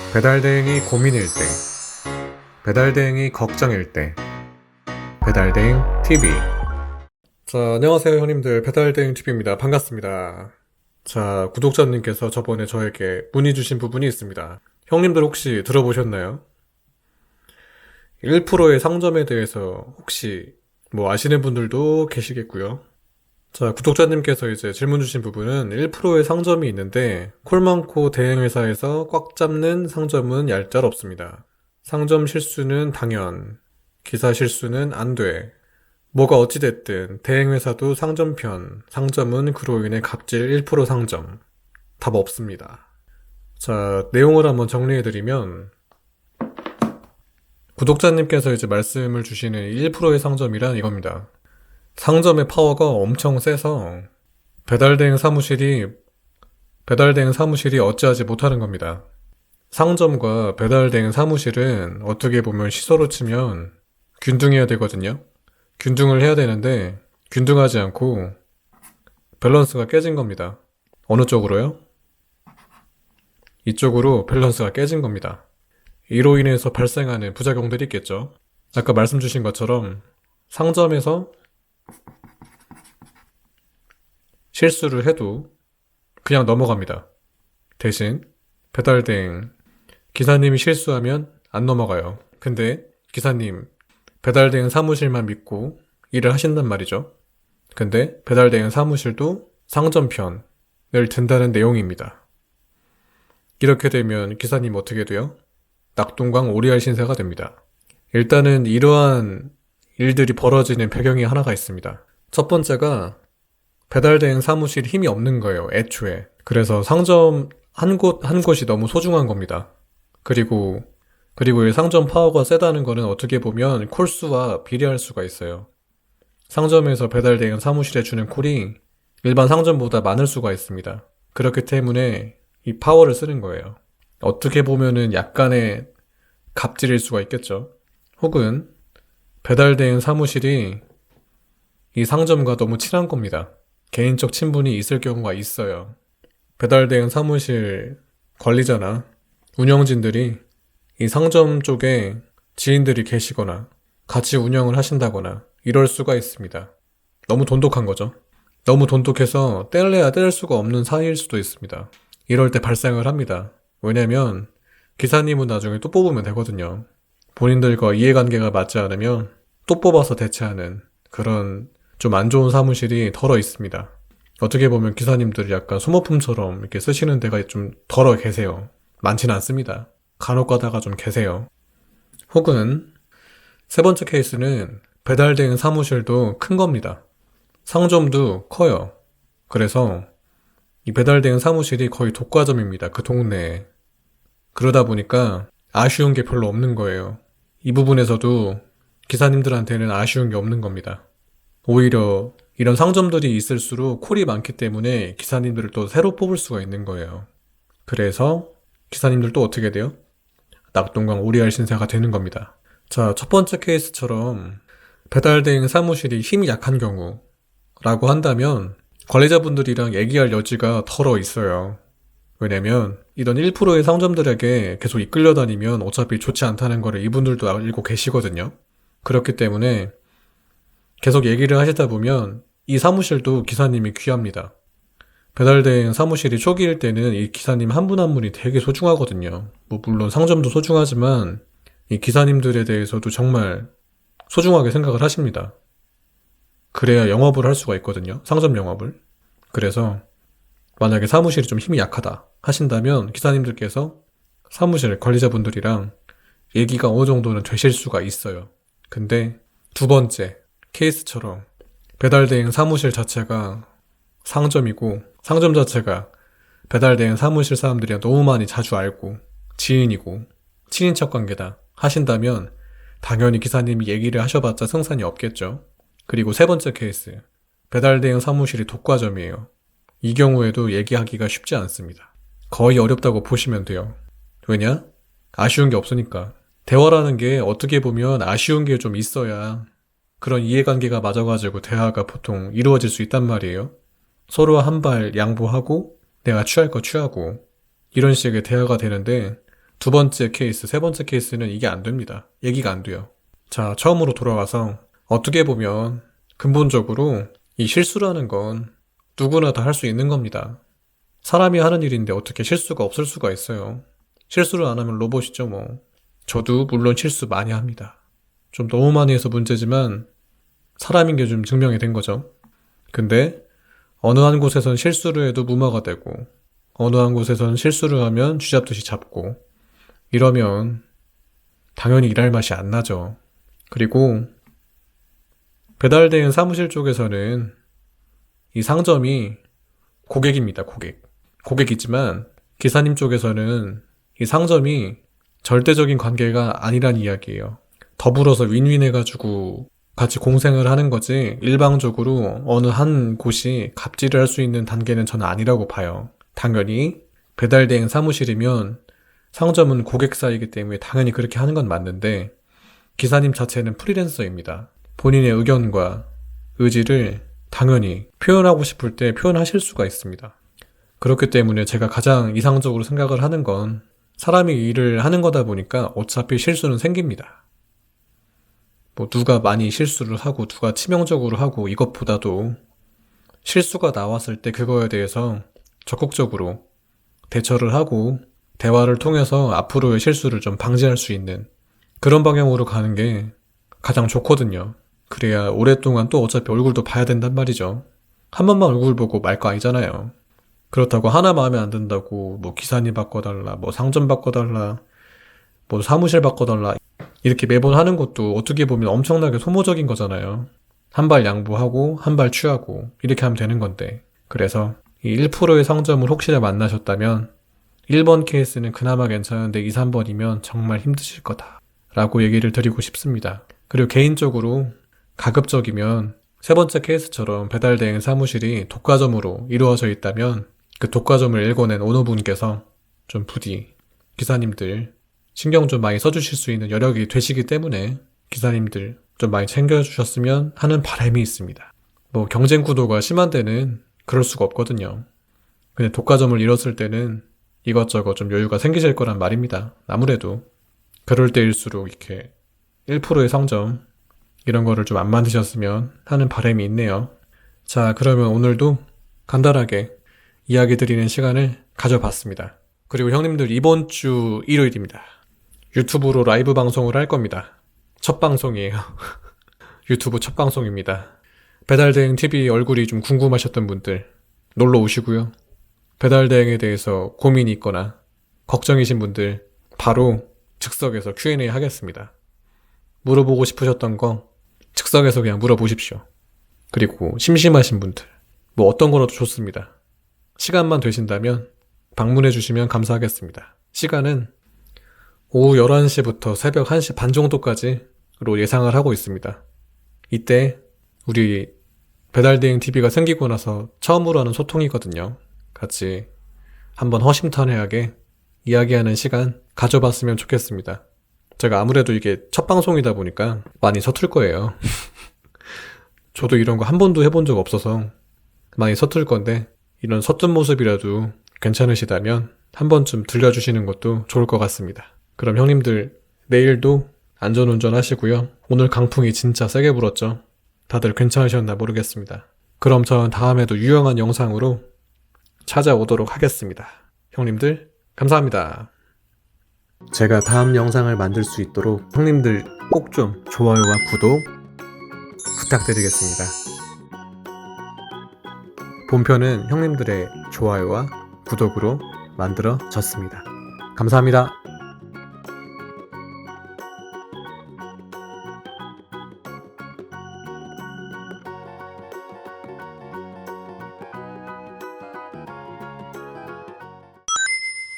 배달대행이 고민일 때, 배달대행이 걱정일 때, 배달대행 TV. 자, 안녕하세요 형님들. 배달대행 TV입니다. 반갑습니다. 자, 구독자님께서 저번에 저에게 문의 주신 부분이 있습니다. 형님들 혹시 들어보셨나요? 1%의 상점에 대해서 혹시 아시는 분들도 계시겠고요. 자, 구독자님께서 이제 질문 주신 부분은 1%의 상점이 있는데 콜 많고 대행회사에서 꽉 잡는 상점은 얄짤없습니다. 상점 실수는 당연, 기사 실수는 안 돼. 뭐가 어찌됐든 대행회사도 상점 편, 상점은 그로 인해 갑질 1% 상점. 답 없습니다. 자, 내용을 한번 정리해드리면 구독자님께서 이제 말씀을 주시는 1%의 상점이란 이겁니다. 상점의 파워가 엄청 세서 배달대행 사무실이 어찌하지 못하는 겁니다. 상점과 배달대행 사무실은 어떻게 보면 시서로 치면 균등해야 되거든요. 균등을 해야 되는데 균등하지 않고 밸런스가 깨진 겁니다. 어느 쪽으로요? 이쪽으로 밸런스가 깨진 겁니다. 이로 인해서 발생하는 부작용들이 있겠죠. 아까 말씀 주신 것처럼 상점에서 실수를 해도 그냥 넘어갑니다. 대신 배달대행 기사님이 실수하면 안 넘어가요. 근데 기사님 배달대행 사무실만 믿고 일을 하신단 말이죠. 근데 배달대행 사무실도 상점편을 든다는 내용입니다. 이렇게 되면 기사님 어떻게 돼요? 낙동강 오리알 신세가 됩니다. 일단은 이러한 일들이 벌어지는 배경이 하나가 있습니다. 첫 번째가 배달대행 사무실이 힘이 없는 거예요, 애초에. 그래서 상점 한 곳이 너무 소중한 겁니다. 그리고 이 상점 파워가 세다는 거는 어떻게 보면 콜수와 비례할 수가 있어요. 상점에서 배달대행 사무실에 주는 콜이 일반 상점보다 많을 수가 있습니다. 그렇기 때문에 이 파워를 쓰는 거예요. 어떻게 보면은 약간의 갑질일 수가 있겠죠. 혹은 배달대행 사무실이 이 상점과 너무 친한 겁니다. 개인적 친분이 있을 경우가 있어요. 배달대행 사무실 관리자나 운영진들이 이 상점 쪽에 지인들이 계시거나 같이 운영을 하신다거나 이럴 수가 있습니다. 너무 돈독한 거죠. 너무 돈독해서 뗄래야 뗄 수가 없는 사이일 수도 있습니다. 이럴 때 발생을 합니다. 왜냐면 기사님은 나중에 또 뽑으면 되거든요. 본인들과 이해관계가 맞지 않으면 또 뽑아서 대체하는 그런 좀 안 좋은 사무실이 덜어 있습니다. 어떻게 보면 기사님들이 약간 소모품처럼 이렇게 쓰시는 데가 좀 덜어 계세요. 많지는 않습니다. 간혹 가다가 좀 계세요. 혹은 세 번째 케이스는 배달대행 사무실도 큰 겁니다. 상점도 커요. 그래서 이 배달대행 사무실이 거의 독과점입니다. 그 동네에. 그러다 보니까 아쉬운 게 별로 없는 거예요. 이 부분에서도 기사님들한테는 아쉬운 게 없는 겁니다. 오히려 이런 상점들이 있을수록 콜이 많기 때문에 기사님들을 또 새로 뽑을 수가 있는 거예요. 그래서 기사님들도 어떻게 돼요? 낙동강 오리알 신세가 되는 겁니다. 자, 첫 번째 케이스처럼 배달대행 사무실이 힘이 약한 경우라고 한다면 관리자분들이랑 얘기할 여지가 덜어 있어요. 왜냐면 이런 1%의 상점들에게 계속 이끌려 다니면 어차피 좋지 않다는 거를 이분들도 알고 계시거든요. 그렇기 때문에 계속 얘기를 하시다 보면 이 사무실도 기사님이 귀합니다. 배달대행 사무실이 초기일 때는 이 기사님 한 분 한 분이 되게 소중하거든요. 물론 상점도 소중하지만 이 기사님들에 대해서도 정말 소중하게 생각을 하십니다. 그래야 영업을 할 수가 있거든요. 상점 영업을. 그래서 만약에 사무실이 좀 힘이 약하다 하신다면 기사님들께서 사무실 관리자분들이랑 얘기가 어느 정도는 되실 수가 있어요. 근데 두 번째 케이스처럼 배달대행 사무실 자체가 상점이고 상점 자체가 배달대행 사무실 사람들이랑 너무 많이 자주 알고 지인이고 친인척 관계다 하신다면 당연히 기사님이 얘기를 하셔봤자 승산이 없겠죠. 그리고 세 번째 케이스 배달대행 사무실이 독과점이에요. 이 경우에도 얘기하기가 쉽지 않습니다. 거의 어렵다고 보시면 돼요. 왜냐? 아쉬운 게 없으니까. 대화라는 게 어떻게 보면 아쉬운 게 좀 있어야 그런 이해관계가 맞아가지고 대화가 보통 이루어질 수 있단 말이에요. 서로 한 발 양보하고 내가 취할 거 취하고 이런 식의 대화가 되는데 두 번째 케이스, 세 번째 케이스는 이게 안 됩니다. 얘기가 안 돼요. 자, 처음으로 돌아가서 어떻게 보면 근본적으로 이 실수라는 건 누구나 다 할 수 있는 겁니다. 사람이 하는 일인데 어떻게 실수가 없을 수가 있어요. 실수를 안 하면 로봇이죠, 뭐. 저도 물론 실수 많이 합니다. 좀 너무 많이 해서 문제지만 사람인 게 좀 증명이 된 거죠. 근데 어느 한 곳에선 실수를 해도 무마가 되고 어느 한 곳에선 실수를 하면 쥐잡듯이 잡고 이러면 당연히 일할 맛이 안 나죠. 그리고 배달대행 사무실 쪽에서는 이 상점이 고객입니다, 고객. 고객이지만 기사님 쪽에서는 이 상점이 절대적인 관계가 아니란 이야기예요. 더불어서 윈윈 해가지고 같이 공생을 하는 거지 일방적으로 어느 한 곳이 갑질을 할 수 있는 단계는 저는 아니라고 봐요. 당연히 배달대행 사무실이면 상점은 고객사이기 때문에 당연히 그렇게 하는 건 맞는데 기사님 자체는 프리랜서입니다. 본인의 의견과 의지를 당연히 표현하고 싶을 때 표현하실 수가 있습니다. 그렇기 때문에 제가 가장 이상적으로 생각을 하는 건 사람이 일을 하는 거다 보니까 어차피 실수는 생깁니다. 뭐 누가 많이 실수를 하고 누가 치명적으로 하고 이것보다도 실수가 나왔을 때 그거에 대해서 적극적으로 대처를 하고 대화를 통해서 앞으로의 실수를 좀 방지할 수 있는 그런 방향으로 가는 게 가장 좋거든요. 그래야 오랫동안 또 어차피 얼굴도 봐야 된단 말이죠. 한 번만 얼굴 보고 말 거 아니잖아요. 그렇다고 하나 마음에 안 든다고 뭐 기사님 바꿔달라, 뭐 상점 바꿔달라, 뭐 사무실 바꿔달라 이렇게 매번 하는 것도 어떻게 보면 엄청나게 소모적인 거잖아요. 한 발 양보하고 한 발 취하고 이렇게 하면 되는 건데 그래서 이 1%의 상점을 혹시나 만나셨다면 1번 케이스는 그나마 괜찮은데 2, 3번이면 정말 힘드실 거다 라고 얘기를 드리고 싶습니다. 그리고 개인적으로 가급적이면 세 번째 케이스처럼 배달대행 사무실이 독과점으로 이루어져 있다면 그 독과점을 읽어낸 오너분께서 좀 부디 기사님들 신경 좀 많이 써주실 수 있는 여력이 되시기 때문에 기사님들 좀 많이 챙겨주셨으면 하는 바람이 있습니다. 뭐 경쟁 구도가 심한 데는 그럴 수가 없거든요. 근데 독과점을 잃었을 때는 이것저것 좀 여유가 생기실 거란 말입니다. 아무래도 그럴 때일수록 이렇게 1%의 상점 이런 거를 좀 안 만드셨으면 하는 바람이 있네요. 자, 그러면 오늘도 간단하게 이야기 드리는 시간을 가져봤습니다. 그리고 형님들 이번 주 일요일입니다. 유튜브로 라이브 방송을 할 겁니다. 첫 방송이에요. 유튜브 첫 방송입니다. 배달대행 TV 얼굴이 좀 궁금하셨던 분들 놀러 오시고요. 배달대행에 대해서 고민이 있거나 걱정이신 분들 바로 즉석에서 Q&A 하겠습니다. 물어보고 싶으셨던 거 즉석에서 그냥 물어보십시오. 그리고 심심하신 분들 뭐 어떤 거라도 좋습니다. 시간만 되신다면 방문해 주시면 감사하겠습니다. 시간은 오후 11시부터 새벽 1시 반 정도까지로 예상을 하고 있습니다. 이때 우리 배달대행 TV가 생기고 나서 처음으로 하는 소통이거든요. 같이 한번 허심탄회하게 이야기하는 시간 가져봤으면 좋겠습니다. 제가 아무래도 이게 첫 방송이다 보니까 많이 서툴 거예요. 저도 이런 거 한 번도 해본 적 없어서 많이 서툴 건데 이런 서툰 모습이라도 괜찮으시다면 한 번쯤 들려주시는 것도 좋을 것 같습니다. 그럼 형님들 내일도 안전운전 하시고요. 오늘 강풍이 진짜 세게 불었죠. 다들 괜찮으셨나 모르겠습니다. 그럼 전 다음에도 유용한 영상으로 찾아오도록 하겠습니다. 형님들 감사합니다. 제가 다음 영상을 만들 수 있도록 형님들 꼭 좀 좋아요와 구독 부탁드리겠습니다. 본편은 형님들의 좋아요와 구독으로 만들어졌습니다. 감사합니다.